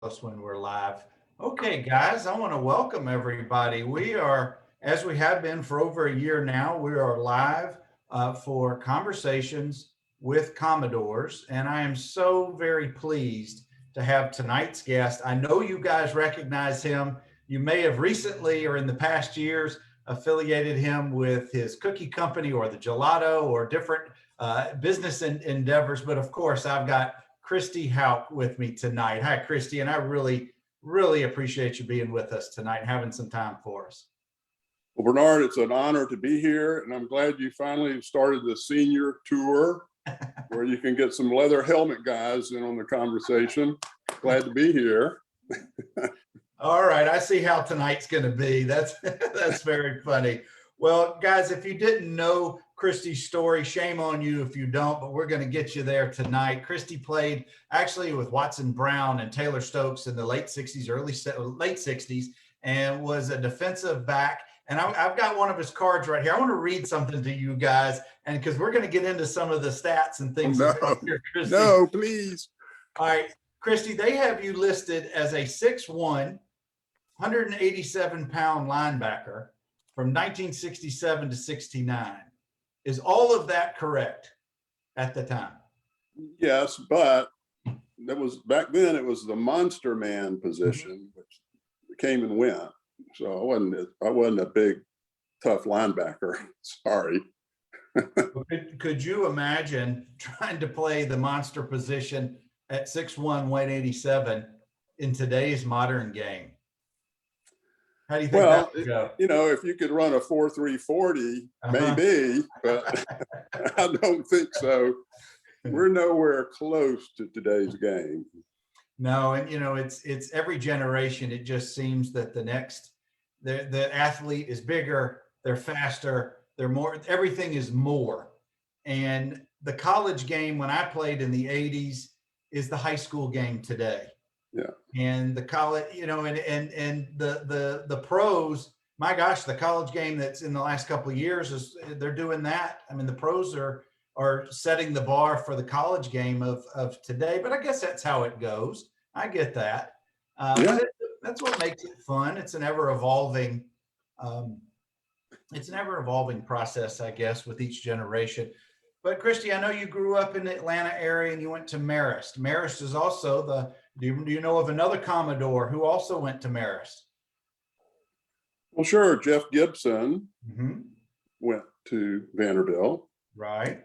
us when we're live. Okay, guys, I want to welcome everybody. We are, as we have been for over a year now, we are live for Conversations with Commodores. And I am so very pleased to have tonight's guest. I know you guys recognize him. You may have recently or in the past years affiliated him with his cookie company or the gelato or different business endeavors. But of course, I've got Christie Hauck with me tonight. Hi, Christie, and I really appreciate you being with us tonight and having some time for us. Well, Bernard, it's an honor to be here, and I'm glad you finally started the senior tour where you can get some leather helmet guys in on the conversation. Glad to be here. All right, I see how tonight's going to be. That's very funny. Well, guys, if you didn't know Christie's story, shame on you if you don't, but we're going to get you there tonight. Christie played actually with Watson Brown and Taylor Stokes in the late 60s, late 60s, and was a defensive back. And I've got one of his cards right here. I want to read something to you guys, and because we're going to get into some of the stats and things. No, please. All right, Christie, they have you listed as a 6'1", 187-pound linebacker from 1967 to 69. Is all of that correct at the time? Yes, but that was back then. It was the monster man position, which came and went. So I wasn't a big, tough linebacker. Sorry. Could you imagine trying to play the monster position at 6'1", 187 in today's modern game? How do you think that would go? You know, if you could run a 4.3 40, maybe, but I don't think so. We're nowhere close to today's game. No, and you know, it's every generation. It just seems that the athlete is bigger, they're faster, they're more. Everything is more. And the college game when I played in the 80s is the high school game today. Yeah. And the college, you know, and the pros, my gosh, the college game that's in the last couple of years they're doing that. I mean, the pros are setting the bar for the college game of today, but I guess that's how it goes. I get that. Yeah. That's what makes it fun. It's an ever evolving process, I guess, with each generation. But Christie, I know you grew up in the Atlanta area and you went to Marist. Marist is also do you know of another Commodore who also went to Marist? Well, sure. Jeff Gibson went to Vanderbilt. Right.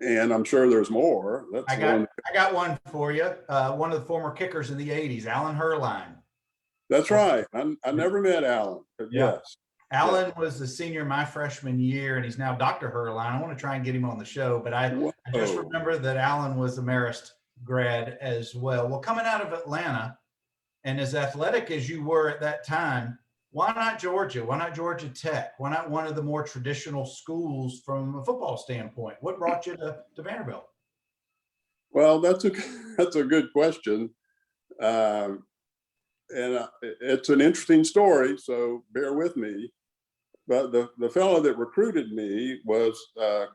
And I'm sure there's more. I got one for you. One of the former kickers in the 80s, Alan Herline. That's right. I never met Alan, but yes. Alan was the senior my freshman year, and he's now Dr. Herline. I want to try and get him on the show, but I just remember that Alan was a Marist grad as well. Well, coming out of Atlanta and as athletic as you were at that time, why not Georgia? Why not Georgia Tech? Why not one of the more traditional schools from a football standpoint? What brought you to Vanderbilt? Well, that's a good question. And it's an interesting story, so bear with me. But the fellow that recruited me was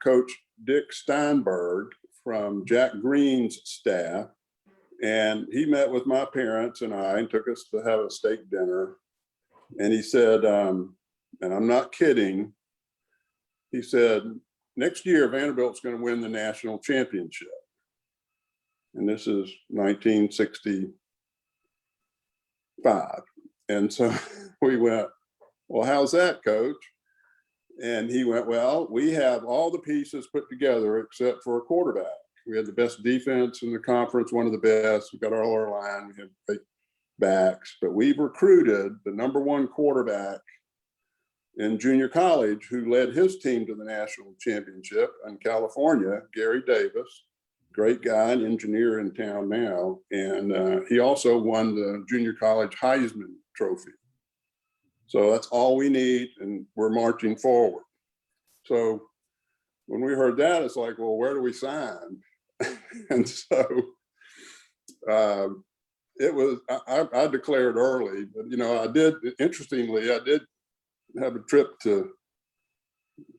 Coach Dick Steinberg from Jack Green's staff. And he met with my parents and I and took us to have a steak dinner. And he said, and I'm not kidding, he said, next year Vanderbilt's going to win the national championship. And this is 1965. And so we went, well, how's that, Coach? And he went, well, we have all the pieces put together except for a quarterback. We had the best defense in the conference, one of the best. We got our line, we had great backs, but we've recruited the #1 quarterback in junior college who led his team to the national championship in California, Gary Davis, great guy, an engineer in town now. And he also won the junior college Heisman Trophy. So that's all we need, and we're marching forward. So when we heard that, it's like, well, where do we sign? And so it was, I declared early, but you know, I did have a trip to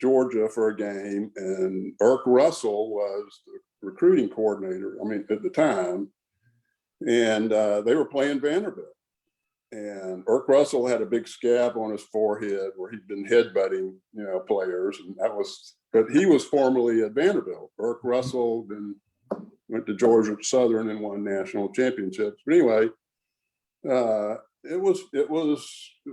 Georgia for a game, and Burke Russell was the recruiting coordinator, I mean, at the time. And they were playing Vanderbilt. And Irk Russell had a big scab on his forehead where he'd been headbutting, players. And that was, but he was formerly at Vanderbilt. Irk Russell then went to Georgia Southern and won national championships. But anyway, it was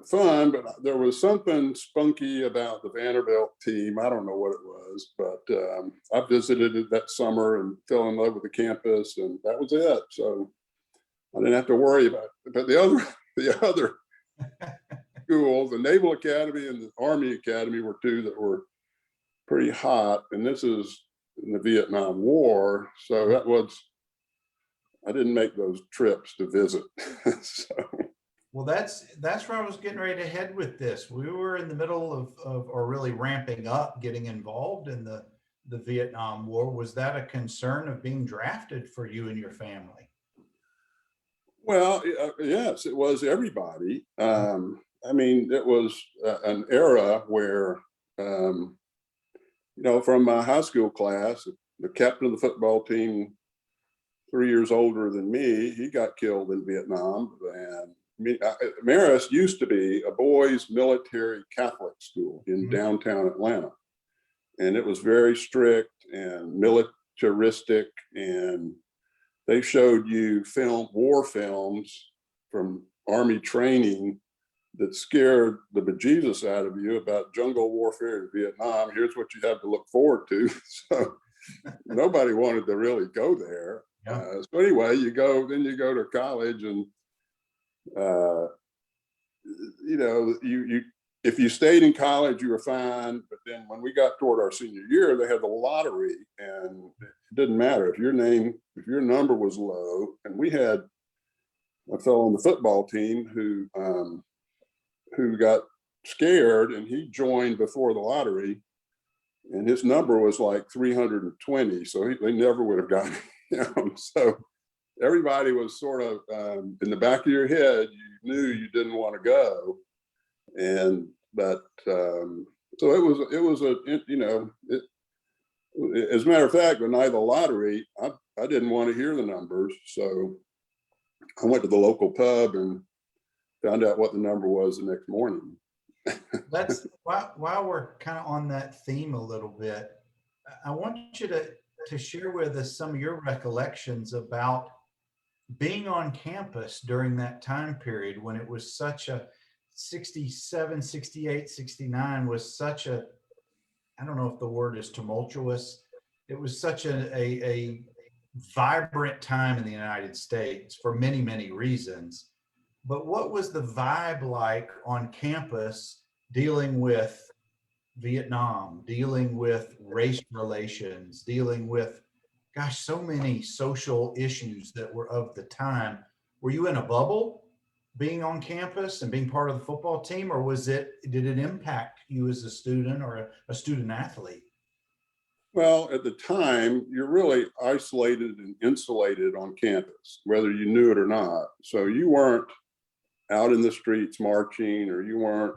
fun, but there was something spunky about the Vanderbilt team. I don't know what it was, but I visited it that summer and fell in love with the campus, and that was it. So I didn't have to worry about it. But the other schools, the Naval Academy and the Army Academy, were two that were pretty hot. And this is in the Vietnam War, so that was, I didn't make those trips to visit. So. Well, that's where I was getting ready to head with this. We were in the middle of or really ramping up, getting involved in the Vietnam War. Was that a concern of being drafted for you and your family? Well, yes, it was everybody. I mean, it was an era where, from my high school class, the captain of the football team, 3 years older than me, he got killed in Vietnam. And Marist used to be a boys' military Catholic school in downtown Atlanta. And it was very strict and militaristic, and they showed you war films from Army training that scared the bejesus out of you about jungle warfare in Vietnam. Here's what you have to look forward to. So nobody wanted to really go there. Yeah. So anyway, you go to college, and if you stayed in college, you were fine. But then when we got toward our senior year, they had the lottery, and it didn't matter if your number was low. And we had a fellow on the football team who got scared, and he joined before the lottery, and his number was like 320. So they never would have gotten him. So everybody was sort of in the back of your head, you knew you didn't want to go. So it was as a matter of fact, the night of the lottery, I didn't want to hear the numbers. So I went to the local pub and found out what the number was the next morning. That's while we're kind of on that theme a little bit, I want you to share with us some of your recollections about being on campus during that time period when it was such a 67, 68, 69 was such a, I don't know if the word is tumultuous. It was such a vibrant time in the United States for many, many reasons. But what was the vibe like on campus dealing with Vietnam, dealing with race relations, dealing with, gosh, so many social issues that were of the time? Were you in a bubble being on campus and being part of the football team, or did it impact you as a student or a student athlete? Well, at the time, you're really isolated and insulated on campus, whether you knew it or not. So you weren't out in the streets marching, or you weren't,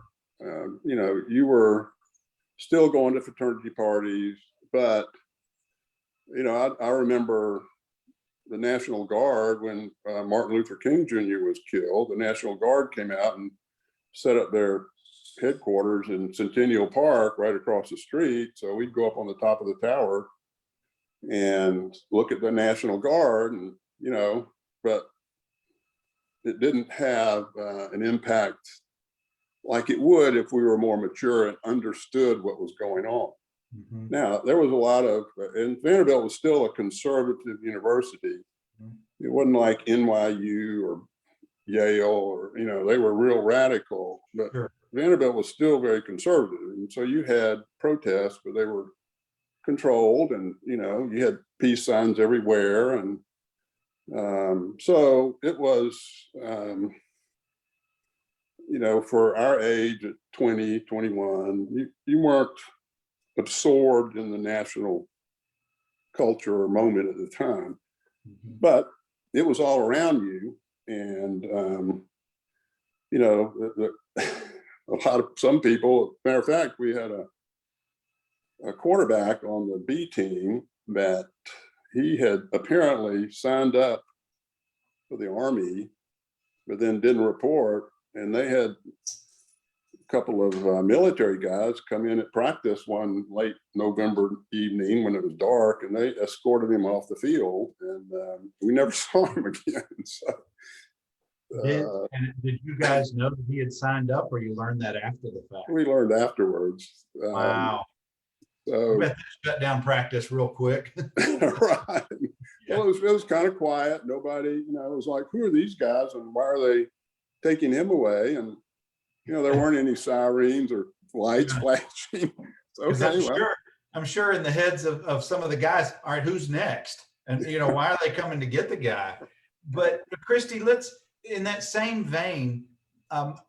you were still going to fraternity parties. But, I remember the National Guard when Martin Luther King Jr. was killed. The National Guard came out and set up their headquarters in Centennial Park right across the street. So we'd go up on the top of the tower and look at the National Guard, and but it didn't have an impact like it would if we were more mature and understood what was going on. Mm-hmm. Now, there was a lot of, and Vanderbilt was still a conservative university. Mm-hmm. It wasn't like NYU or Yale, or, they were real radical, but sure. Vanderbilt was still very conservative. And so you had protests, but they were controlled, and, you had peace signs everywhere. And so it was, for our age at 20, 21, you weren't absorbed in the national culture or moment at the time, mm-hmm. but it was all around you. And, some people, matter of fact, we had a quarterback on the B team that he had apparently signed up for the Army, but then didn't report. And they had a couple of military guys come in at practice one late November evening when it was dark, and they escorted him off the field, and we never saw him again. So, did you guys know that he had signed up, or you learned that after the fact? we learned afterwards. Wow. So, I bet they shut down practice real quick. right. Yeah. Well, it was kind of quiet. Nobody, it was like, who are these guys and why are they taking him away? And, there weren't any sirens or lights flashing. So, I'm sure in the heads of some of the guys, all right, who's next? And, why are they coming to get the guy? But Christie, in that same vein,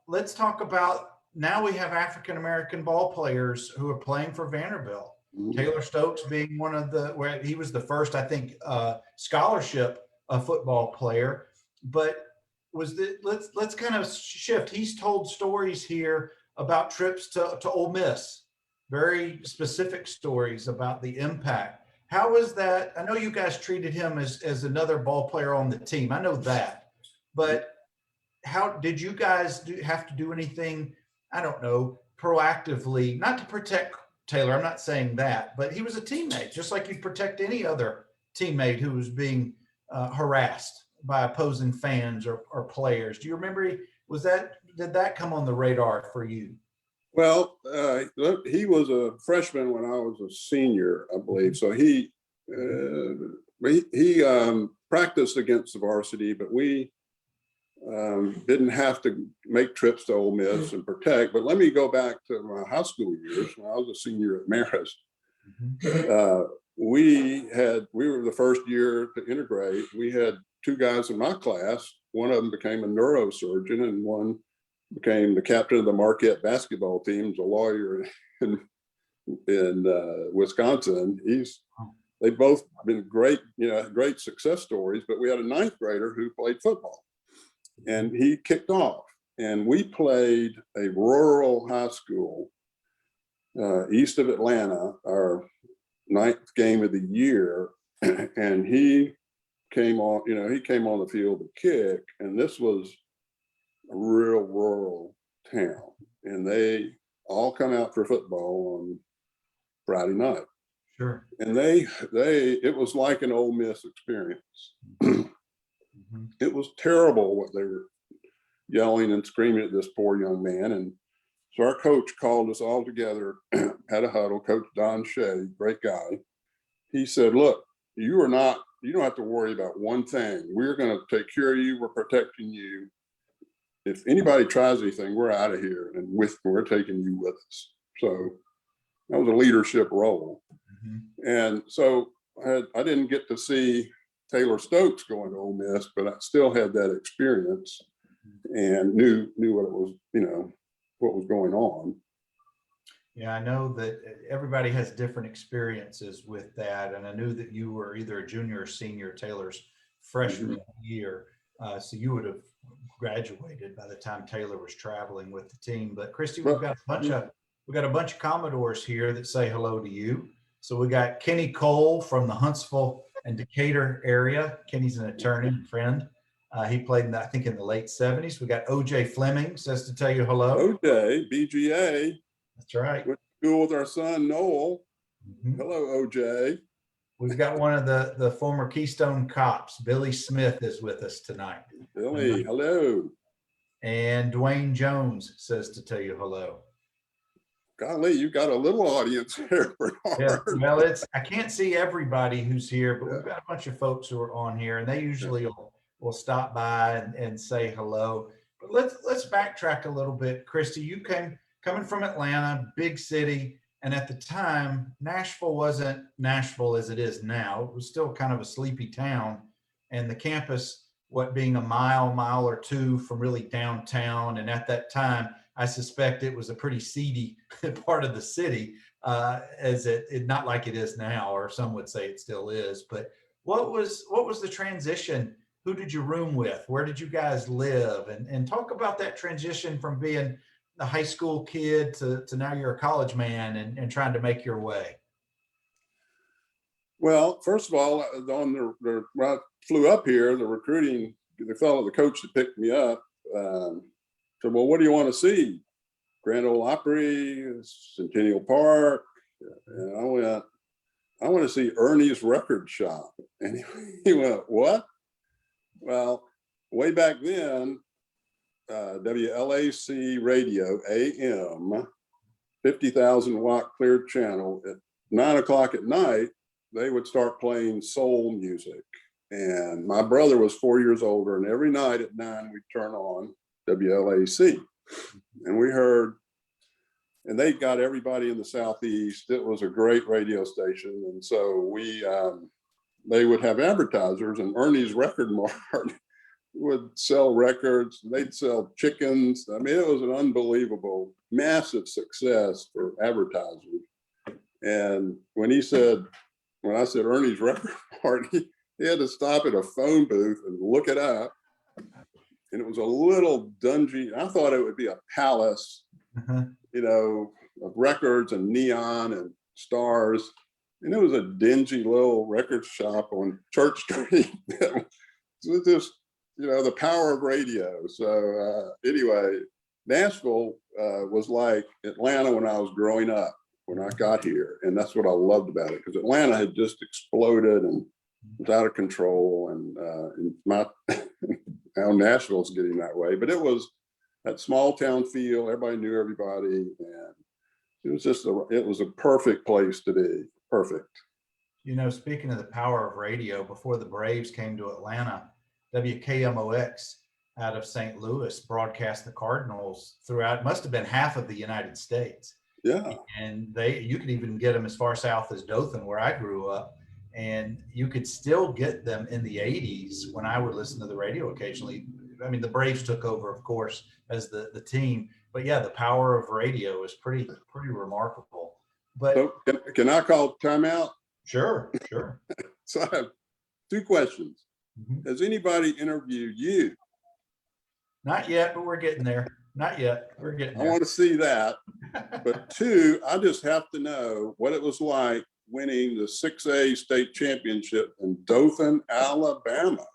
let's talk about, now we have African-American ball players who are playing for Vanderbilt. Taylor Stokes being one of where he was the first, I think, scholarship football player. But let's kind of shift. He's told stories here about trips to Ole Miss, very specific stories about the impact. How was that? I know you guys treated him as another ball player on the team. I know that, but how did you guys have to do anything, I don't know, proactively, not to protect Taylor, I'm not saying that, but he was a teammate, just like you'd protect any other teammate who was being harassed by opposing fans or players. Do you remember, did that come on the radar for you? Well, he was a freshman when I was a senior, I believe. So he practiced against the varsity, but we didn't have to make trips to Ole Miss and protect. But let me go back to my high school years when I was a senior at Marist. We were the first year to integrate. We had two guys in my class. One of them became a neurosurgeon, and one became the captain of the Marquette basketball team. He's a lawyer in Wisconsin. They've both been great, great success stories. But we had a ninth grader who played football, and he kicked off. And we played a rural high school east of Atlanta, our ninth game of the year, and he came on the field to kick, and this was a real rural town, and they all come out for football on Friday night. Sure. And it was like an Ole Miss experience. It was terrible what they were yelling and screaming at this poor young man. And so our coach called us all together, had a huddle. Coach Don Shea, great guy. He said, look, you don't have to worry about one thing. We're going to take care of you. We're protecting you. If anybody tries anything, we're out of here, and we're taking you with us. So that was a leadership role. And so I didn't get to see Taylor Stokes going to Ole Miss, but I still had that experience and knew what it was, what was going on. Yeah, I know that everybody has different experiences with that. And I knew that you were either a junior or senior, Taylor's freshman year. So you would have graduated by the time Taylor was traveling with the team. But Christie, we've got a bunch of Commodores here that say hello to you. So we got Kenny Cole from the Huntsville and Decatur area. Kenny's an attorney and friend. He played I think in the late 70s. We got OJ Fleming says to tell you hello. OJ, BGA. That's right. Went to school with our son, Noel. Hello, OJ. We've got one of the former Keystone cops, Billy Smith, is with us tonight. Billy, hello. And Dwayne Jones says to tell you hello. Golly, you got a little audience here. Yeah, well, I can't see everybody who's here, but we've got a bunch of folks who are on here, and they usually will stop by and say hello. But let's backtrack a little bit. Christie, you coming from Atlanta, big city, and at the time, Nashville wasn't Nashville as it is now. It was still kind of a sleepy town, and the campus, being a mile or two from really downtown, and at that time, I suspect it was a pretty seedy part of the city, as it not like it is now, or some would say it still is. But what was the transition? Who did you room with? Where did you guys live? And talk about that transition from being a high school kid to now you're a college man and trying to make your way. Well, first of all, when I flew up here, the recruiting the fellow, the coach that picked me up, said, well, what do you want to see? Grand Ole Opry, Centennial Park. And I went, I want to see Ernie's Record Shop. And he went, what? Well, way back then, WLAC radio, AM, 50,000 watt clear channel, at 9 o'clock at night, they would start playing soul music. And my brother was 4 years older, and every night at 9, we'd turn on WLAC. And we heard, and they got everybody in the Southeast. It was a great radio station. And so they would have advertisers, and Ernie's Record Mart would sell records. They'd sell chickens. I mean, it was an unbelievable, massive success for advertisers. And when I said Ernie's Record Mart, he had to stop at a phone booth and look it up. And it was a little dungy. I thought it would be a palace, you know, of records and neon and stars. And it was a dingy little record shop on Church Street. It was just, you know, the power of radio. So anyway, Nashville was like Atlanta when I was growing up, when I got here. And that's what I loved about it, because Atlanta had just exploded and was out of control. And now Nashville's getting that way. But it was that small town feel. Everybody knew everybody. And it was just it was a perfect place to be. Perfect. You know, speaking of the power of radio, before the Braves came to Atlanta, WKMOX out of St. Louis broadcast the Cardinals throughout, must have been half of the United States. Yeah. And you could even get them as far south as Dothan, where I grew up. And you could still get them in the 80s when I would listen to the radio occasionally. I mean, the Braves took over, of course, as the team. But yeah, the power of radio is pretty remarkable. But so can I call timeout? Sure. So I have 2 questions. Mm-hmm. Has anybody interviewed you? Not yet, but we're getting there. Not yet. We're getting there. I want to see that. But 2, I just have to know what it was like winning the 6A state championship in Dothan, Alabama.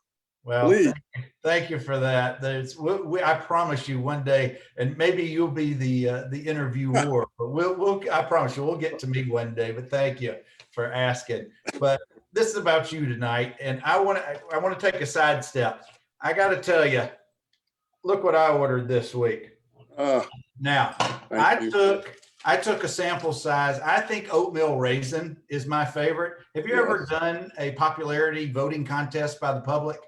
Well, please. Thank you for that. I promise you one day, and maybe you'll be the interviewer, but I promise you we'll get to me one day. But thank you for asking. But this is about you tonight, and I want to take a sidestep. I got to tell you, look what I ordered this week. Now I took a sample size. I think oatmeal raisin is my favorite. Have you ever done a popularity voting contest by the public?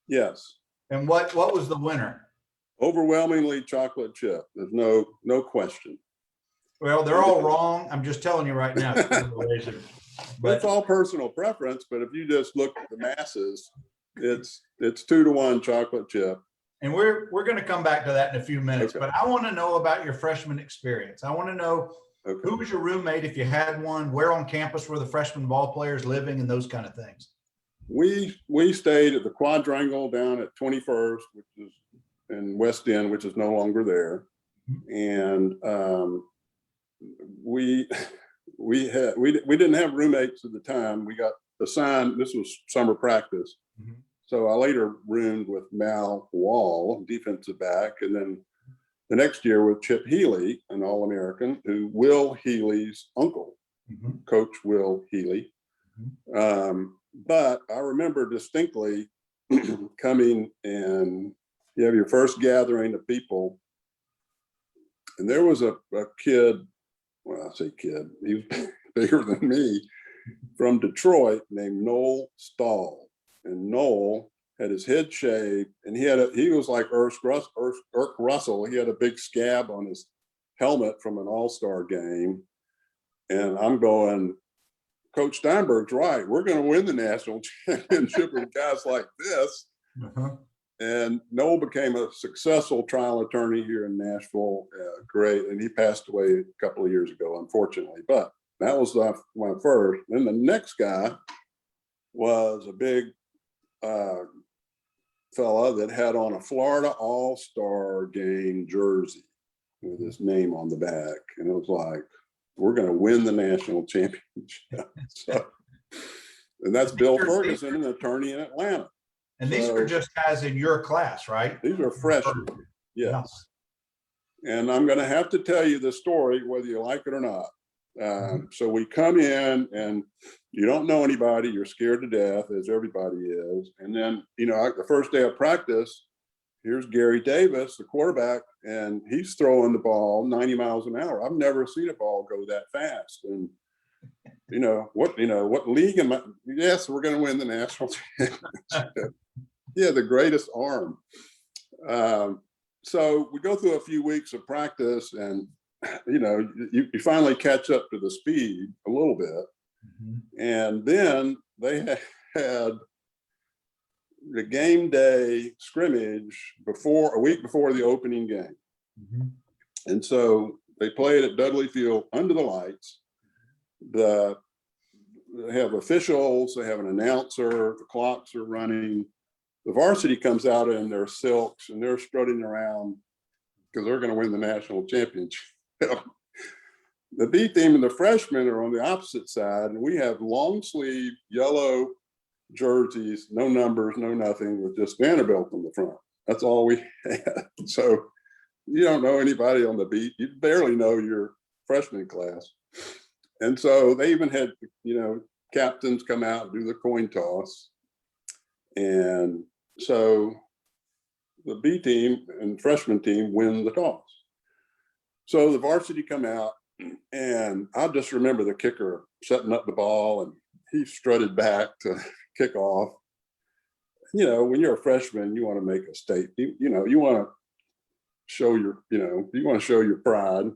Yes. And what was the winner? Overwhelmingly chocolate chip. There's no question. Well, they're all wrong. I'm just telling you right now. But it's all personal preference. But if you just look at the masses, it's 2-to-1 chocolate chip. And we're going to come back to that in a few minutes. Okay. But I want to know about your freshman experience. I want to know who was your roommate, if you had one, where on campus were the freshman ball players living, and those kind of things. We stayed at the Quadrangle down at 21st, which is in West End, which is no longer there. And we didn't have roommates at the time. We got assigned. This was summer practice. Mm-hmm. So I later roomed with Mal Wall, defensive back, and then the next year with Chip Healy, an All-American, who Will Healy's uncle, Coach Will Healy. But I remember distinctly coming, and you have your first gathering of people, and there was a kid, well, I say kid, he was bigger than me, from Detroit, named Noel Stahl. And Noel had his head shaved, and he was like Irk Russell. He had a big scab on his helmet from an all-star game. And I'm going, Coach Steinberg's right. We're going to win the national championship with guys like this. And Noel became a successful trial attorney here in Nashville. Great. And he passed away a couple of years ago, unfortunately. But that was my first. Then the next guy was a big fella that had on a Florida All-Star Game jersey with his name on the back. And it was like, we're going to win the national championship. So, and that's Bill Ferguson, an attorney in Atlanta. And these are just guys in your class, right? These are freshmen. Yes. Yeah. And I'm going to have to tell you the story, whether you like it or not. So we come in and you don't know anybody. You're scared to death, as everybody is. And then, the first day of practice, here's Gary Davis, the quarterback, and he's throwing the ball 90 miles an hour. I've never seen a ball go that fast. And what league am I? Yes, we're going to win the national championship. Yeah, the greatest arm. So we go through a few weeks of practice, and you finally catch up to the speed a little bit. And then they had the game day scrimmage a week before the opening game. And so they played at Dudley Field under the lights. They have officials, they have an announcer, the clocks are running. The varsity comes out in their silks and they're strutting around because they're going to win the national championship. The B team and the freshmen are on the opposite side, and we have long sleeve yellow jerseys, no numbers, no nothing, with just Vanderbilt on the front. That's all we had. So you don't know anybody on the beat. You barely know your freshman class. And so they even had, captains come out and do the coin toss. And so the B team and freshman team win the toss. So the varsity come out, and I just remember the kicker setting up the ball, and he strutted back to kick off. When you're a freshman, you want to make a statement. You want to show your pride.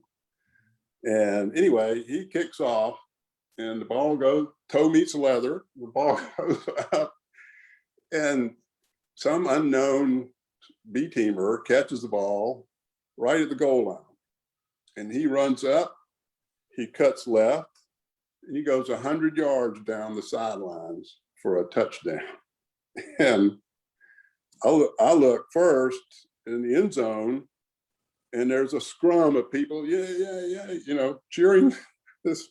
And anyway, he kicks off, and the ball goes, toe meets leather. The ball goes up, and some unknown B teamer catches the ball right at the goal line. And he runs up, he cuts left, and he goes 100 yards down the sidelines for a touchdown. And I look first in the end zone, and there's a scrum of people, cheering this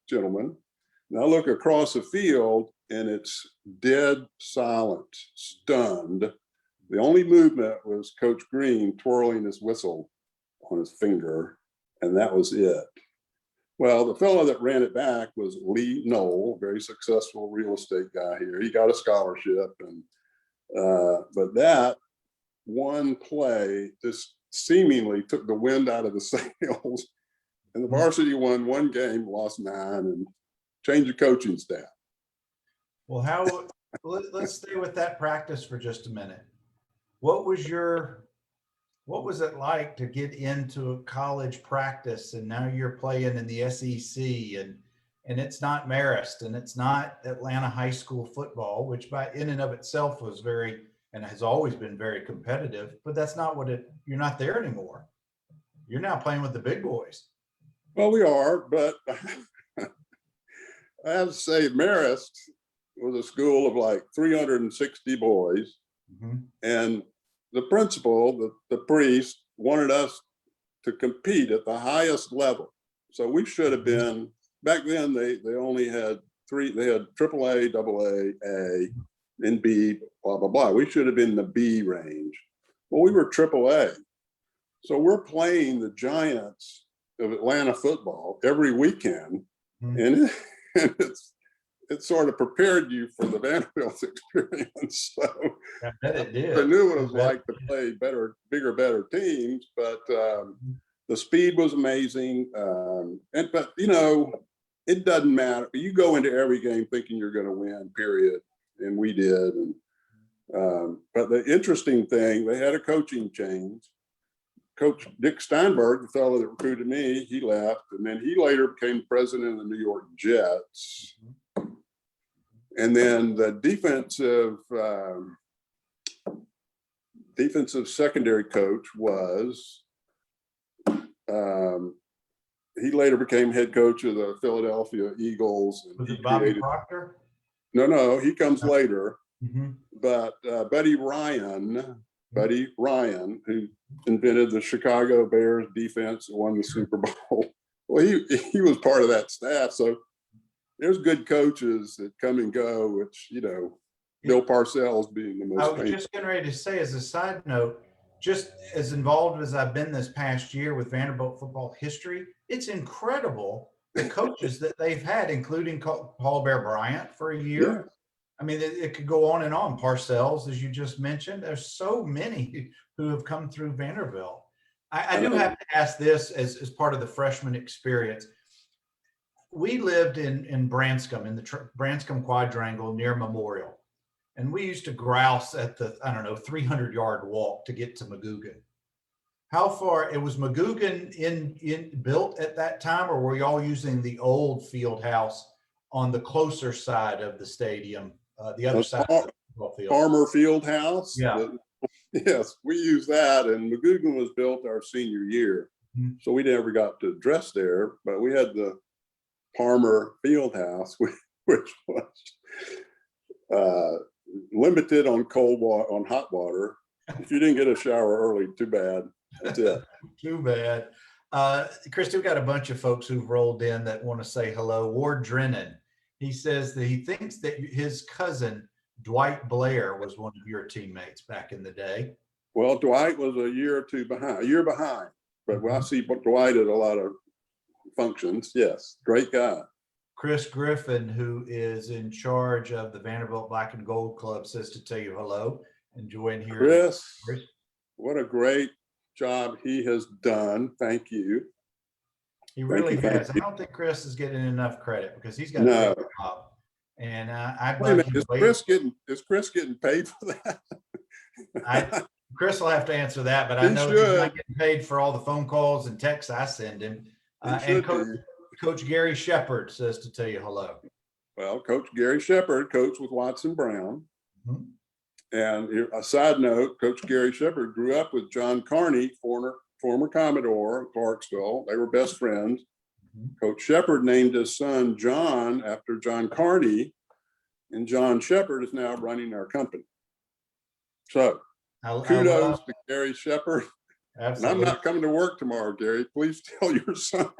gentleman. And I look across the field, and it's dead silent, stunned. The only movement was Coach Green twirling his whistle on his finger, and that was it. Well, the fellow that ran it back was Lee Knoll, very successful real estate guy here. He got a scholarship, and but that one play just seemingly took the wind out of the sails, and the varsity won one game, lost 9, and changed the coaching staff. Well, let's stay with that practice for just a minute. What was it like to get into a college practice, and now you're playing in the SEC, and it's not Marist, and it's not Atlanta high school football, which in and of itself was very, and has always been very competitive, but that's not you're not there anymore. You're now playing with the big boys. Well, we are, but I have to say Marist was a school of like 360 boys. And the principal, the priest, wanted us to compete at the highest level. So we should have been, back then they only had 3, they had AAA, AA, A, and B, blah, blah, blah. We should have been in the B range. Well, we were AAA. So we're playing the giants of Atlanta football every weekend. And it sort of prepared you for the Vanderbilt experience. So I bet it did. I knew what it was like to play bigger, better teams, but the speed was amazing. But it doesn't matter. You go into every game thinking you're going to win, period. And we did. And but the interesting thing, they had a coaching change. Coach Dick Steinberg, the fellow that recruited me, he left, and then he later became president of the New York Jets. And then the defensive secondary coach was, he later became head coach of the Philadelphia Eagles. Was it Bobby Proctor? No, he comes later. But Buddy Ryan, who invented the Chicago Bears defense and won the Super Bowl. Well, he was part of that staff. So there's good coaches that come and go, which, Bill Parcells being the I most was famous. just getting ready to say, as a side note, just as involved as I've been this past year with Vanderbilt football history, it's incredible the coaches that they've had, including Paul Bear Bryant for a year. Yeah. I mean, it could go on and on. Parcells, as you just mentioned, there's so many who have come through Vanderbilt. I do have to ask this as part of the freshman experience. We lived in Branscombe, in the Branscombe Quadrangle near Memorial. And we used to grouse at the, I don't know, 300-yard walk to get to Magoogan. How far, it was Magoogan in built at that time, or were y'all using the old field house on the closer side of the stadium, the other side of the football field? Farmer Field House. Yeah. Yes, we used that, and Magoogan was built our senior year. Mhm. So we never got to dress there, but we had the Farmer Field House, which was limited on cold water, on hot water. If you didn't get a shower early, too bad. That's it. Too bad. Christie, we've got a bunch of folks who've rolled in that want to say hello. Ward Drennan, he says that he thinks that his cousin Dwight Blair was one of your teammates back in the day. Well, Dwight was a year behind, but I see Dwight at a lot of functions. Yes, great guy. Chris Griffin, who is in charge of the Vanderbilt Black and Gold Club, says to tell you hello. Enjoying hearing Chris, Chris. What a great job he has done. Thank you. He really has. I don't think Chris is getting enough credit because he's got No. a great job. And I Wait a minute, is Chris getting paid for that? Chris will have to answer that, but I know he's not getting paid for all the phone calls and texts I send him. And Coach Gary Shepard says to tell you hello. Well, Coach Gary Shepard, coach with Watson Brown. Mm-hmm. And a side note, Coach Gary Shepard grew up with John Carney, former Commodore of Clarksville. They were best friends. Mm-hmm. Coach Shepard named his son John after John Carney, and John Shepard is now running our company. So kudos to Gary Shepard. Absolutely. And I'm not coming to work tomorrow, Gary. Please tell your son.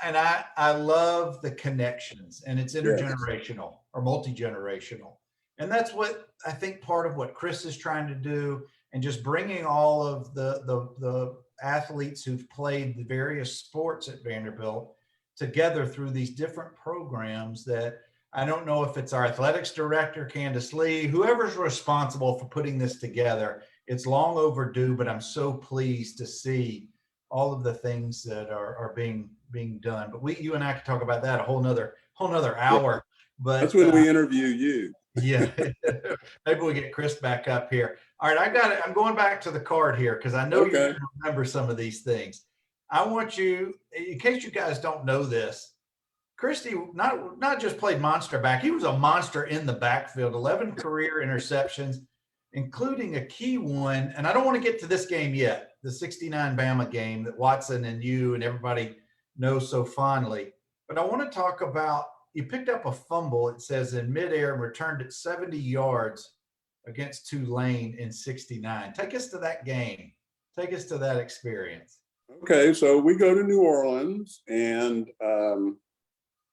And I love the connections, and it's intergenerational or multi-generational. And that's what I think part of what Chris is trying to do, and just bringing all of the athletes who've played the various sports at Vanderbilt together through these different programs. That I don't know if it's our athletics director, Candace Lee, whoever's responsible for putting this together. It's long overdue, but I'm so pleased to see all of the things that are being done. But you and I could talk about that a whole nother hour. But that's when we interview you. Yeah, maybe we get Chris back up here. All right, I got it. I'm going back to the card here because I know you remember some of these things. I want you, in case you guys don't know this, Christie not just played monster back. He was a monster in the backfield. 11 career interceptions, including a key one. And I don't want to get to this game yet, the 69 Bama game that Watson and you and everybody knows so fondly. But I want to talk about, you picked up a fumble, it says, in midair and returned it 70 yards against Tulane in 69. Take us to that game. Take us to that experience. Okay, so we go to New Orleans, and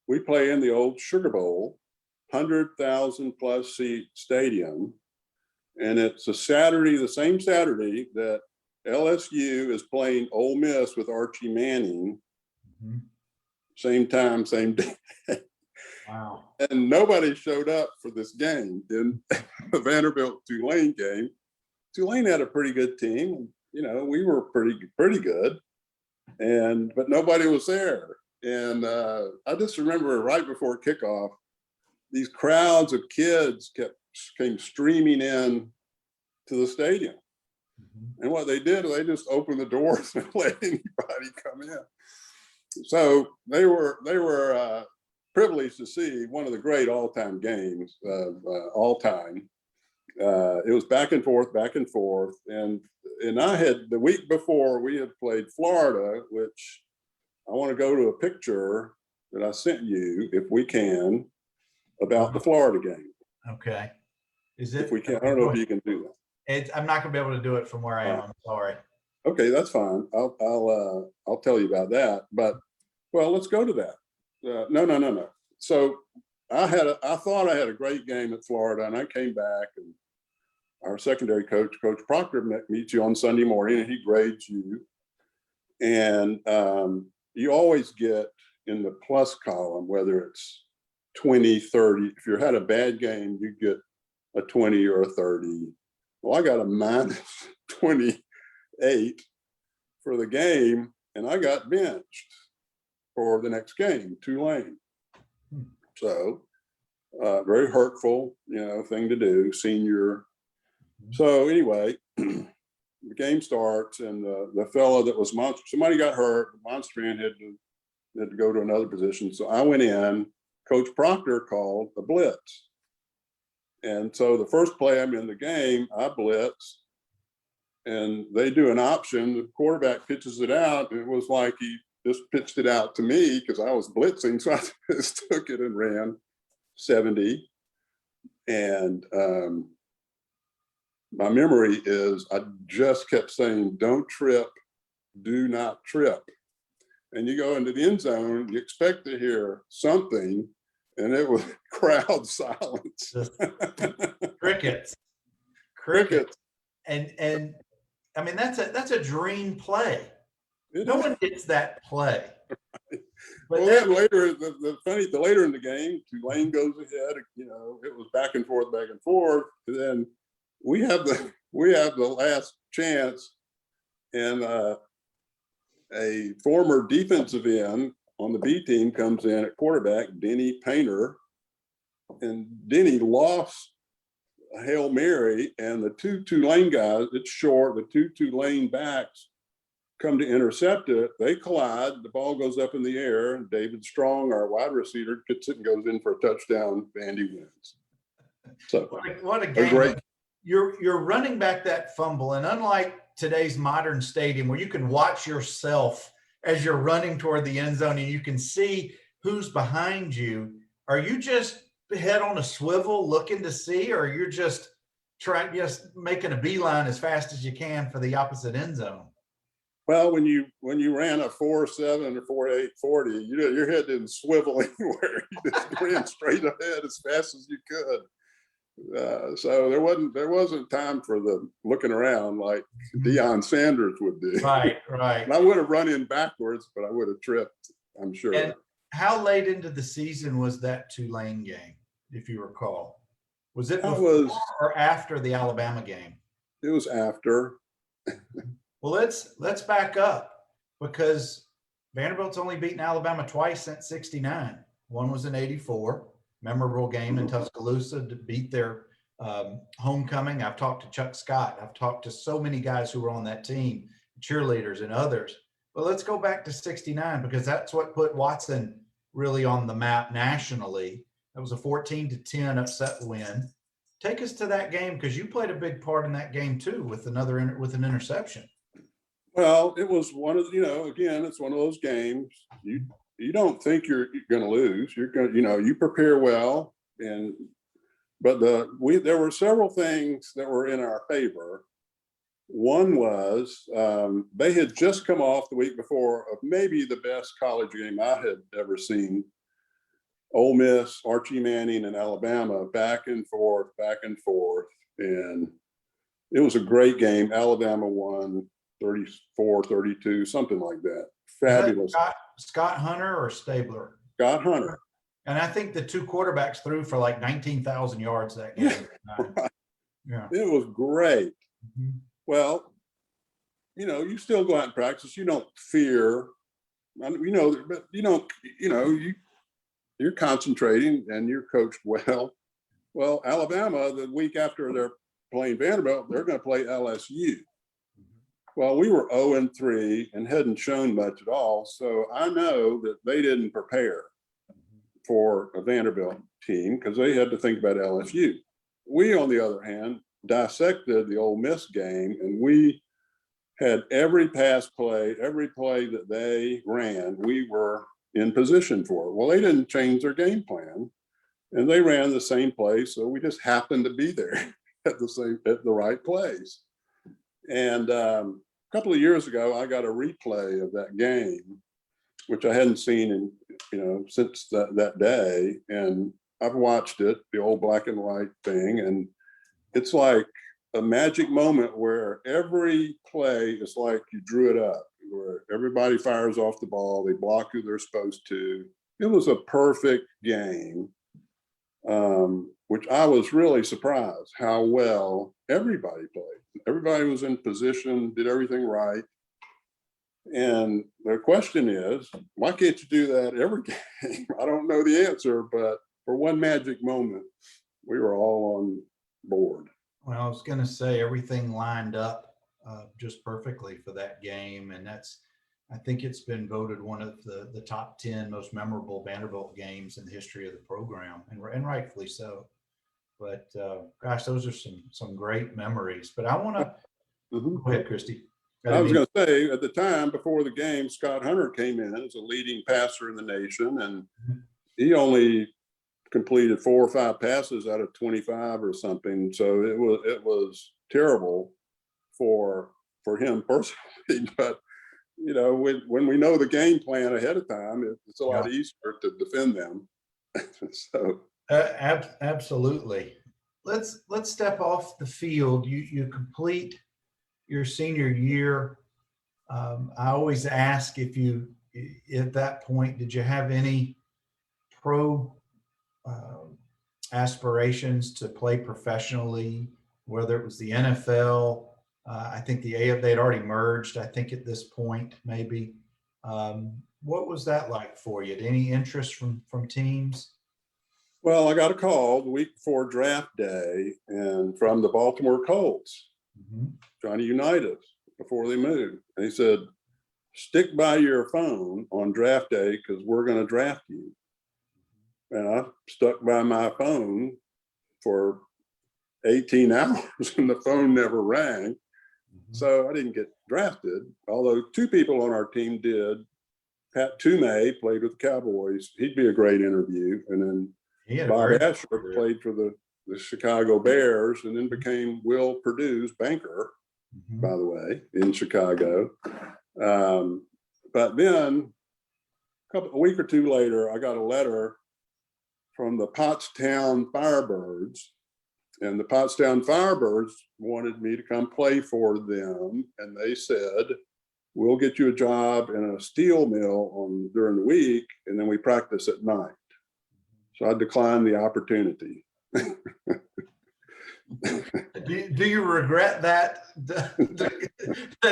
we play in the old Sugar Bowl, 100,000 plus seat stadium. And it's a Saturday, the same Saturday that LSU is playing Ole Miss with Archie Manning. Mm-hmm. Same time, same day. Wow. And nobody showed up for this game, in the Vanderbilt-Tulane game. Tulane had a pretty good team. You know, we were pretty good. But nobody was there. And I just remember right before kickoff, these crowds of kids came streaming in to the stadium. Mm-hmm. And what they did, they just opened the doors and let anybody come in. So they were privileged to see one of the great all-time games of all time. It was back and forth. And I had, the week before, we had played Florida, which I want to go to a picture that I sent you, if we can, about the Florida game. Okay. If we can, I don't know if you can do that. I'm not going to be able to do it from where I am. I'm sorry. Okay, that's fine. I'll tell you about that. But well, let's go to that. No. So I thought I had a great game at Florida, and I came back, and our secondary coach, Coach Proctor, meets you on Sunday morning, and he grades you. And you always get in the plus column, whether it's 20, 30. If you had a bad game, you get a 20 or a 30. Well, I got a minus 28 for the game, and I got benched for the next game, Tulane. So very hurtful, thing to do, senior. So anyway, the game starts, and the fellow that was monster, somebody got hurt. The monster man had to go to another position. So I went in. Coach Proctor called a blitz. And so the first play I'm in the game, I blitz, and they do an option. The quarterback pitches it out, and it was like he just pitched it out to me because I was blitzing. So I just took it and ran 70. And my memory is I just kept saying, don't trip, do not trip. And you go into the end zone, you expect to hear something, and it was crowd silence. Crickets. And I mean, that's a dream play. No one gets that play. But well, then later, the later in the game, Tulane goes ahead. It was back and forth. And then we have the last chance, and a former defensive end on the B team comes in at quarterback, Denny Painter, and Denny lost a Hail Mary, and the two Tulane guys, it's short, the two Tulane backs come to intercept it. They collide, the ball goes up in the air, and David Strong, our wide receiver, gets it and goes in for a touchdown. Vandy wins. So what a game. Great. You're running back that fumble, and unlike today's modern stadium where you can watch yourself as you're running toward the end zone and you can see who's behind you, are you just head on a swivel looking to see, or you're just making a beeline as fast as you can for the opposite end zone? Well, when you ran a 4.7 or 4.8 40, your head didn't swivel anywhere. You just ran straight ahead as fast as you could. So there wasn't time for the looking around like Deion Sanders would do. Right. And I would have run in backwards, but I would have tripped, I'm sure. And how late into the season was that Tulane game, if you recall? Was it before or after the Alabama game? It was after. Well, let's back up, because Vanderbilt's only beaten Alabama twice since '69. One was in '84. Memorable game in Tuscaloosa to beat their homecoming. I've talked to Chuck Scott. I've talked to so many guys who were on that team, cheerleaders and others. But let's go back to '69, because that's what put Watson really on the map nationally. That was a 14-10 upset win. Take us to that game, because you played a big part in that game too with an interception. Well, it was one of again, it's one of those games you don't think you're going to lose. You're going to, you prepare well, but there were several things that were in our favor. One was they had just come off the week before of maybe the best college game I had ever seen. Ole Miss, Archie Manning, and Alabama back and forth, and it was a great game. Alabama won 34-32, something like that. Fabulous. Scott Hunter or Stabler? Scott Hunter. And I think the two quarterbacks threw for like 19,000 yards that game. Right. Yeah. It was great. Mm-hmm. Well, you still go out and practice. You don't fear, but you're concentrating and you're coached well. Well, Alabama, the week after they're playing Vanderbilt, they're going to play LSU. Well, we were 0-3 and hadn't shown much at all. So I know that they didn't prepare for a Vanderbilt team because they had to think about LSU. We, on the other hand, dissected the Ole Miss game, and we had every pass play, every play that they ran, we were in position for. Well, they didn't change their game plan, and they ran the same play. So we just happened to be there at the right place. And a couple of years ago, I got a replay of that game, which I hadn't seen in, since that day. And I've watched it, the old black and white thing, and it's like a magic moment where every play is like you drew it up, where everybody fires off the ball, they block who they're supposed to. It was a perfect game, which I was really surprised how well everybody played. Everybody was in position, did everything right. And the question is, why can't you do that every game? I don't know the answer, but for one magic moment, we were all on board. Well, I was going to say everything lined up just perfectly for that game. And I think it's been voted one of the top 10 most memorable Vanderbilt games in the history of the program, and rightfully so. But gosh, those are some great memories. But I want to go ahead, Christie. I was going to say, at the time before the game, Scott Hunter came in as a leading passer in the nation, and he only completed 4 or 5 passes out of 25 or something. So it was terrible for him personally. But you know, when we know the game plan ahead of time, it's a lot easier to defend them. So absolutely. Let's step off the field. You complete your senior year. I always ask if you, at that point, did you have any pro aspirations to play professionally, whether it was the NFL? I think they'd already merged, I think at this point, maybe. What was that like for you? Any interest from teams? Well, I got a call the week before draft day and from the Baltimore Colts, trying to unite us before they moved. And he said, stick by your phone on draft day because we're going to draft you. And I stuck by my phone for 18 hours and the phone never rang. So I didn't get drafted, although 2 people on our team did. Pat Toomey played with the Cowboys. He'd be a great interview. And then Bob Asher played for the Chicago Bears and then became Will Purdue's banker, by the way, in Chicago. But then a week or 2 later, I got a letter from the Pottstown Firebirds. And the Pottstown Firebirds wanted me to come play for them. And they said, we'll get you a job in a steel mill during the week, and then we practice at night. So I declined the opportunity. Do you regret that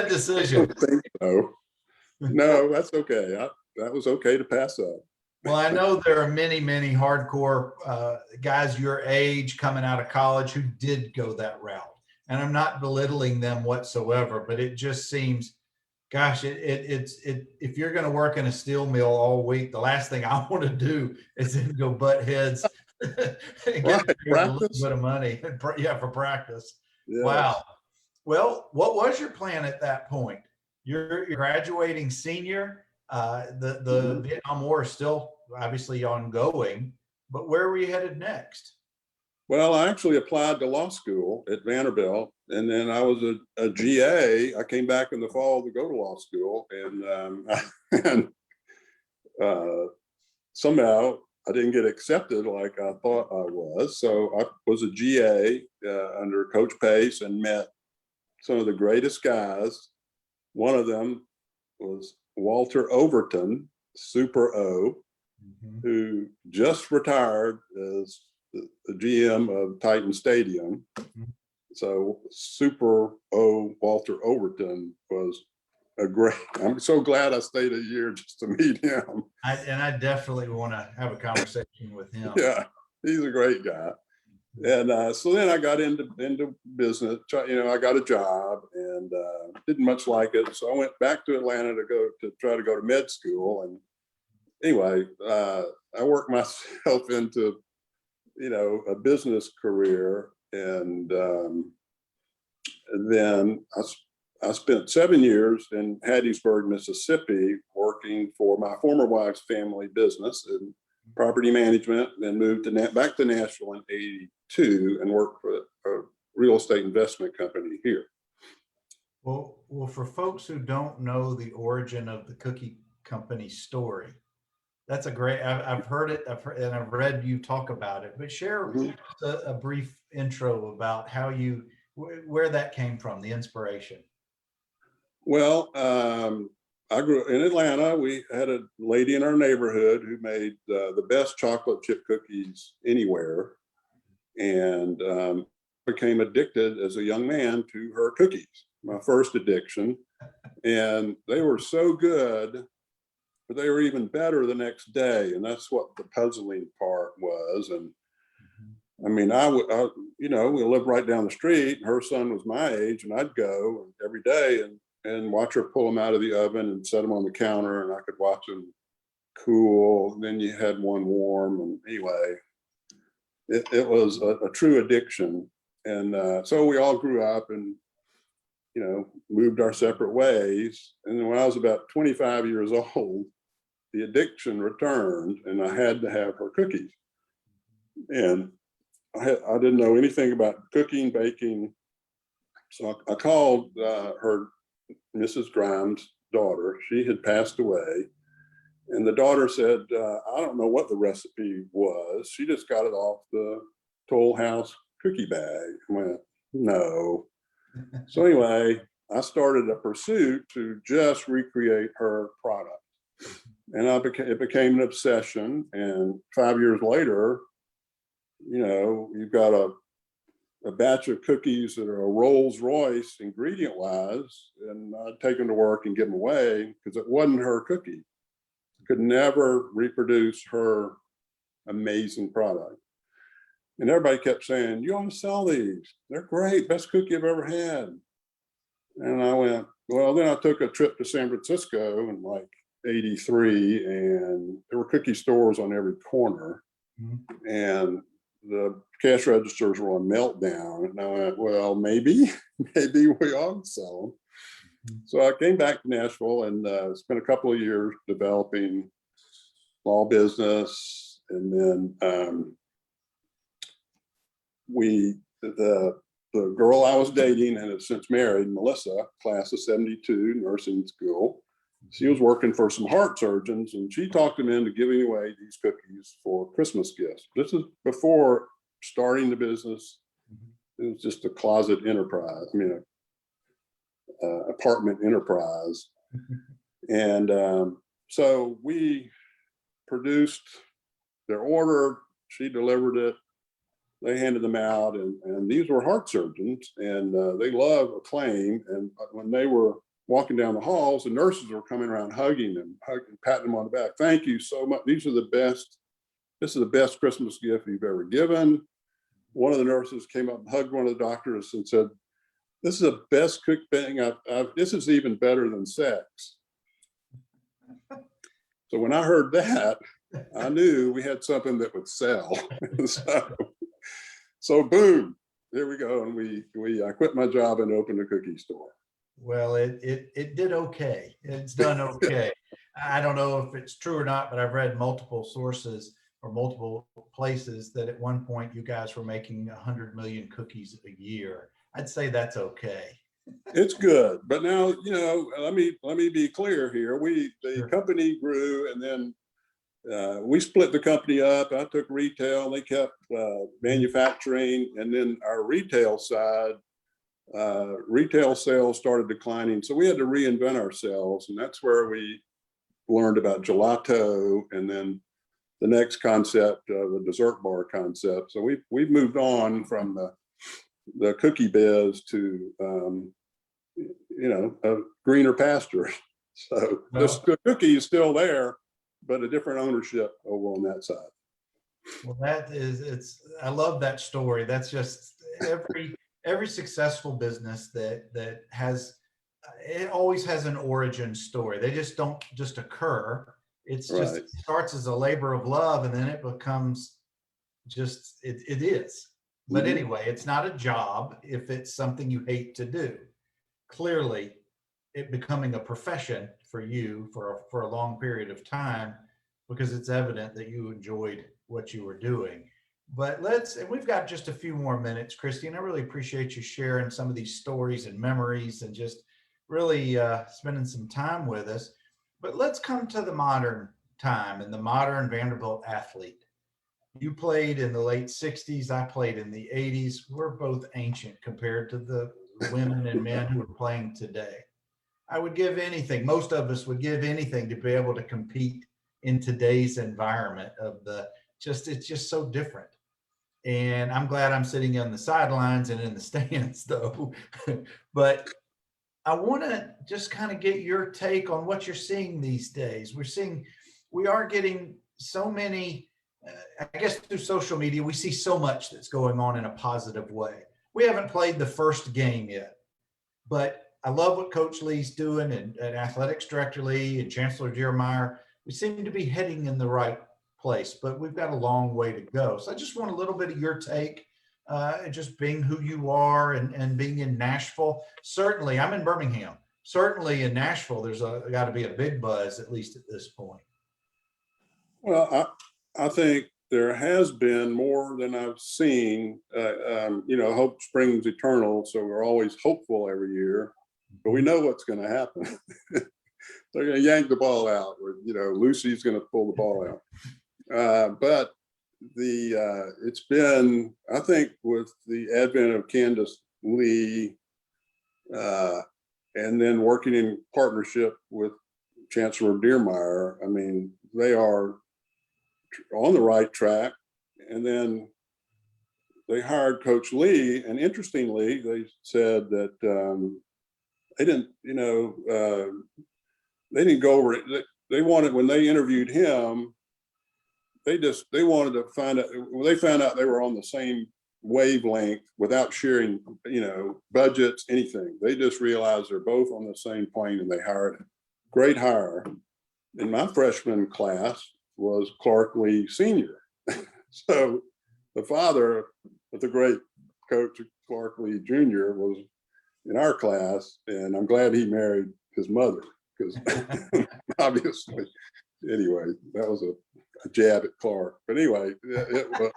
decision? I don't think so. No, that's okay. That was okay to pass up. Well, I know there are many hardcore guys your age coming out of college who did go that route. And I'm not belittling them whatsoever, but it just seems, gosh, it's if you're going to work in a steel mill all week, the last thing I want to do is then go butt heads and get a little bit of money. Yeah, for practice. Yes. Wow. Well, what was your plan at that point? You're graduating senior. The Vietnam War is still obviously ongoing, but where were you headed next? Well, I actually applied to law school at Vanderbilt, and then I was a GA. I came back in the fall to go to law school, and somehow I didn't get accepted like I thought I was. So I was a GA under Coach Pace and met some of the greatest guys. One of them was Walter Overton, Super O, who just retired as the GM of Titan Stadium. So Super O Walter Overton was a great, I'm so glad I stayed a year just to meet him. I definitely want to have a conversation with him. Yeah, he's a great guy. And so then I got into business. You know, I got a job and didn't much like it. So I went back to Atlanta to try to go to med school. And anyway, I worked myself into, you know, a business career. And then I spent 7 years in Hattiesburg, Mississippi, working for my former wife's family business in property management, then moved back to Nashville in '82 and worked for a real estate investment company here. Well, for folks who don't know the origin of the cookie company story, That's a great, I've heard it, and I've read you talk about it, but share Mhm. a brief intro about how you, where that came from, the inspiration. Well, I grew in Atlanta. We had a lady in our neighborhood who made the best chocolate chip cookies anywhere, and became addicted as a young man to her cookies. My first addiction, and they were so good, but they were even better the next day, and that's what the puzzling part was. And I mean, you know, we lived right down the street. Her son was my age, and I'd go every day and watch her pull them out of the oven and set them on the counter, and I could watch them cool. And then you had one warm, and anyway, it was a true addiction. And so we all grew up and, you know, moved our separate ways. And then when I was about 25 years old, the addiction returned, and I had to have her cookies. And I didn't know anything about cooking, baking. So I called her, Mrs. Grimes' daughter. She had passed away. And the daughter said, I don't know what the recipe was. She just got it off the Toll House cookie bag. I went, no. So anyway, I started a pursuit to just recreate her product. And it became an obsession. And 5 years later, you know, you've got a batch of cookies that are a Rolls Royce ingredient wise, and I'd take them to work and give them away because it wasn't her cookie. Could never reproduce her amazing product. And everybody kept saying, you ought to sell these. They're great, best cookie I've ever had. And I went, well, then I took a trip to San Francisco in like 83, and there were cookie stores on every corner. Mm-hmm. And the cash registers were on meltdown. And I went, well, maybe we ought to sell them. So I came back to Nashville and spent a couple of years developing small business. And then the girl I was dating and has since married, Melissa, class of 72, nursing school. She was working for some heart surgeons, and she talked them into giving away these cookies for Christmas gifts. This is before starting the business. It was just a closet enterprise. I mean, apartment enterprise. And so we produced their order. She delivered it. They handed them out, and these were heart surgeons, and they love Acclaim. And when they were walking down the halls, the nurses were coming around hugging them, patting them on the back. Thank you so much. These are the best. This is the best Christmas gift you've ever given. One of the nurses came up and hugged one of the doctors and said, this is the best cooked thing this is even better than sex. So when I heard that, I knew we had something that would sell. So boom, there we go. And I quit my job and opened a cookie store. Well, it did okay. It's done okay. I don't know if it's true or not, but I've read multiple sources or multiple places that at one point you guys were making 100 million cookies a year. I'd say that's okay. It's good, but now, you know, let me be clear here. The company grew, and then we split the company up. I took retail, they kept manufacturing, and then our retail side, retail sales started declining. So we had to reinvent ourselves, and that's where we learned about gelato, and then the next concept, the dessert bar concept. So we've moved on from the cookie biz to you know, greener pastures. So the cookie is still there, but a different ownership over on that side. Well, I love that story. That's just every successful business that has, it always has an origin story. They just don't just occur. It's just, it starts as a labor of love, and then it becomes just, it is. But anyway, it's not a job if it's something you hate to do. Clearly, it becoming a profession for you for a long period of time, because it's evident that you enjoyed what you were doing. But and we've got just a few more minutes, Christie, and I really appreciate you sharing some of these stories and memories and just really spending some time with us. But let's come to the modern time in the modern Vanderbilt athlete. You played in the late 60s. I played in the 80s. We're both ancient compared to the women and men who are playing today. I would give anything, most of us would give anything to be able to compete in today's environment of it's just so different. And I'm glad I'm sitting on the sidelines and in the stands though. But I want to just kind of get your take on what you're seeing these days. We are getting so many, I guess through social media, we see so much that's going on in a positive way. We haven't played the first game yet, but I love what Coach Lee's doing and Athletics Director Lee and Chancellor Jeremiah. We seem to be heading in the right place, but we've got a long way to go. So I just want a little bit of your take, just being who you are and being in Nashville. Certainly, I'm in Birmingham. Certainly in Nashville, there's got to be a big buzz, at least at this point. Well, I think there has been more than I've seen. Hope springs eternal, so we're always hopeful every year, but we know what's going to happen. They're going to yank the ball out, or Lucy's going to pull the ball out. But it's been, I think, with the advent of Candace Lee, and then working in partnership with Chancellor Dearmeyer, I mean, they are on the right track. And then they hired Coach Lee, and interestingly, they said that they didn't go over it. They wanted, when they interviewed him, they wanted to find out. When they found out they were on the same wavelength without sharing, budgets, anything. They just realized they're both on the same plane, and they hired a great hire. In my freshman class was Clark Lee Sr. So the father of the great coach Clark Lee Jr. was in our class, and I'm glad he married his mother, because obviously, anyway, that was a jab at Clark. But anyway,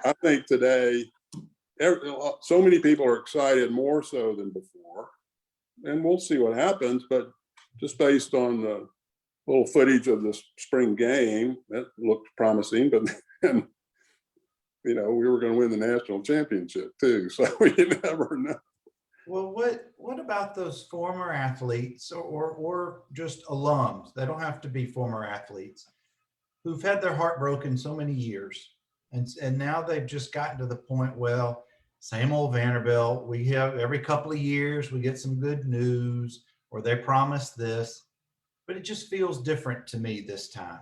I think today, so many people are excited, more so than before, and we'll see what happens. But just based on the little footage of the spring game, that looked promising. But then, we were going to win the national championship too, so you never know. Well, what about those former athletes or just alums? They don't have to be former athletes who've had their heart broken so many years. And now they've just gotten to the point, well, same old Vanderbilt. We have every couple of years, we get some good news, or they promise this, but it just feels different to me this time.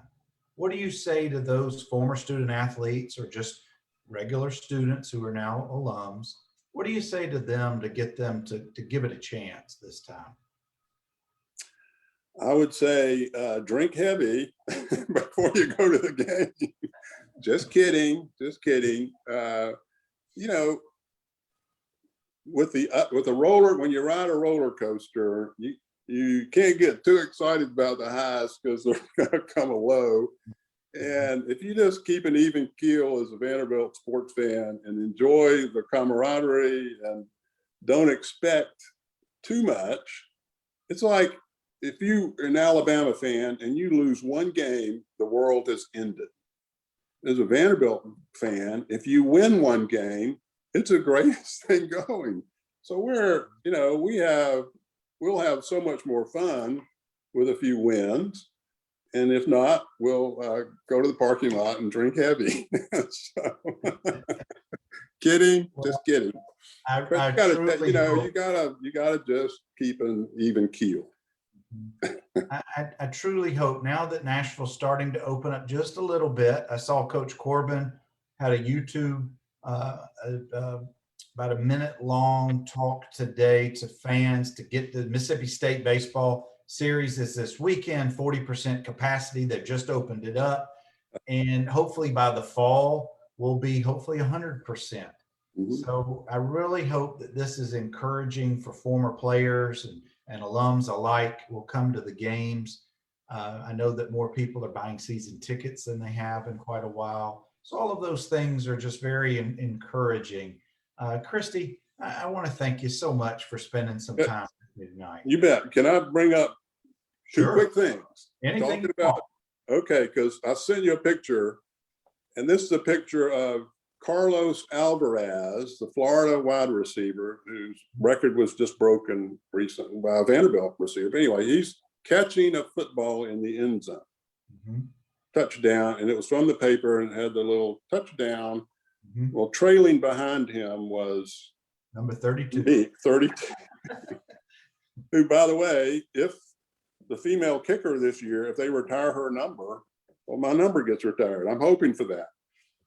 What do you say to those former student athletes or just regular students who are now alums? What do you say to them to get them to give it a chance this time? I would say drink heavy before you go to the game. Just kidding. With the roller, when you ride a roller coaster, you can't get too excited about the highs, because they're going to come a low. And if you just keep an even keel as a Vanderbilt sports fan and enjoy the camaraderie and don't expect too much, it's like if you're an Alabama fan and you lose one game, the world has ended. As a Vanderbilt fan, if you win one game, it's the greatest thing going. So we'll have so much more fun with a few wins. And if not, we'll go to the parking lot and drink heavy. So, kidding, just kidding. You gotta just keep an even keel. I truly hope, now that Nashville's starting to open up just a little bit. I saw Coach Corbin had a YouTube about a minute-long talk today to fans to get the Mississippi State baseball series is this weekend, 40% capacity. They've just opened it up, and hopefully by the fall will be hopefully 100%. Mm-hmm. So I really hope that this is encouraging for former players and alums alike will come to the games. I know that more people are buying season tickets than they have in quite a while. So all of those things are just very encouraging. Christie, I want to thank you so much for spending some time with me tonight. You bet. Can I bring up two quick things? Anything talking about Okay, because I sent you a picture, and this is a picture of Carlos Alvarez, the Florida wide receiver, whose record was just broken recently by a Vanderbilt receiver. But anyway, he's catching a football in the end zone. Touchdown, and it was from the paper and had the little touchdown. Well, trailing behind him was number 32. Me, 32. Who, by the way, if the female kicker this year, if they retire her number, well, my number gets retired. I'm hoping for that.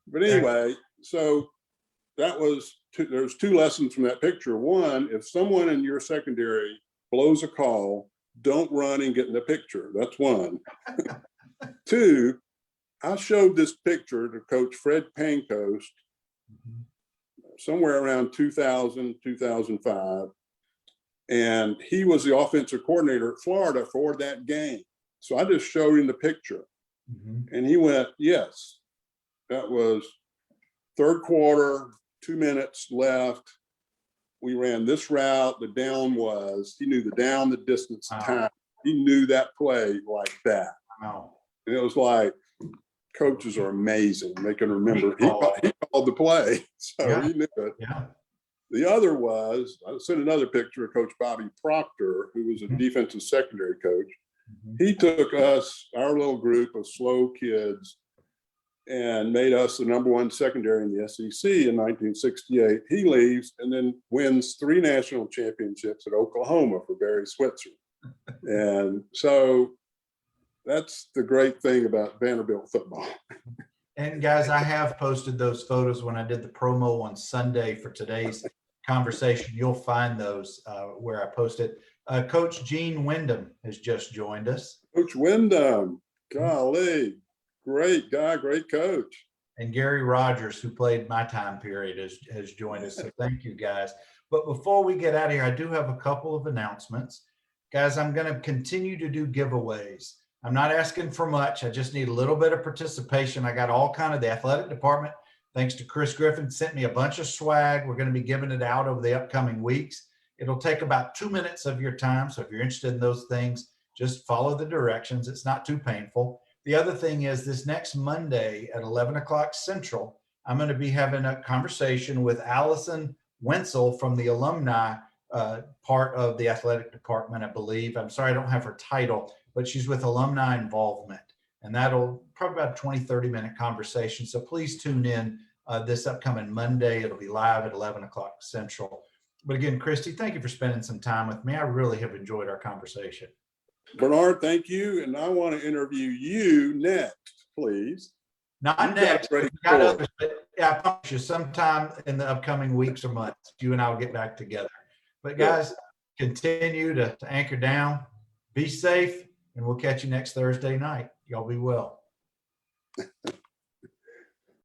But anyway, so that was there's two lessons from that picture. One, if someone in your secondary blows a call, don't run and get in the picture. That's one. Two, I showed this picture to Coach Fred Pancoast somewhere around 2000, 2005. And he was the offensive coordinator at Florida for that game. So I just showed him the picture. And he went, yes, that was third quarter, 2 minutes left. We ran this route. The down was, he knew the down, the distance, the time. He knew that play like that. And it was like, coaches are amazing. They can remember. He called the play, so he knew it. The other was, I sent another picture of Coach Bobby Proctor, who was a defensive secondary coach. He took us, our little group of slow kids, and made us the #1 secondary in the SEC in 1968. He leaves and then wins 3 national championships at Oklahoma for Barry Switzer. And so that's the great thing about Vanderbilt football. And guys, I have posted those photos when I did the promo on Sunday for today's conversation. You'll find those where I posted. Coach Gene Wyndham has just joined us. Coach Wyndham, golly, great guy, great coach. And Gary Rogers, who played my time period, has joined us. So thank you, guys. But before we get out of here, I do have a couple of announcements. Guys, I'm going to continue to do giveaways. I'm not asking for much. I just need a little bit of participation. I got all kind of the athletic department, thanks to Chris Griffin, sent me a bunch of swag. We're going to be giving it out over the upcoming weeks. It'll take about 2 minutes of your time. So if you're interested in those things, just follow the directions. It's not too painful. The other thing is this next Monday at 11 o'clock Central, I'm going to be having a conversation with Allison Wenzel from the alumni part of the athletic department, I believe. I'm sorry, I don't have her title, but she's with alumni involvement. And that'll probably about a 20-30 minute conversation. So please tune in this upcoming Monday. It'll be live at 11 o'clock Central. But again, Christie, thank you for spending some time with me. I really have enjoyed our conversation. Bernard, thank you. And I want to interview you next, please. Not next. We got others, but I promise you, sometime in the upcoming weeks or months, you and I will get back together. But guys, continue to anchor down, be safe, and we'll catch you next Thursday night. Y'all be well.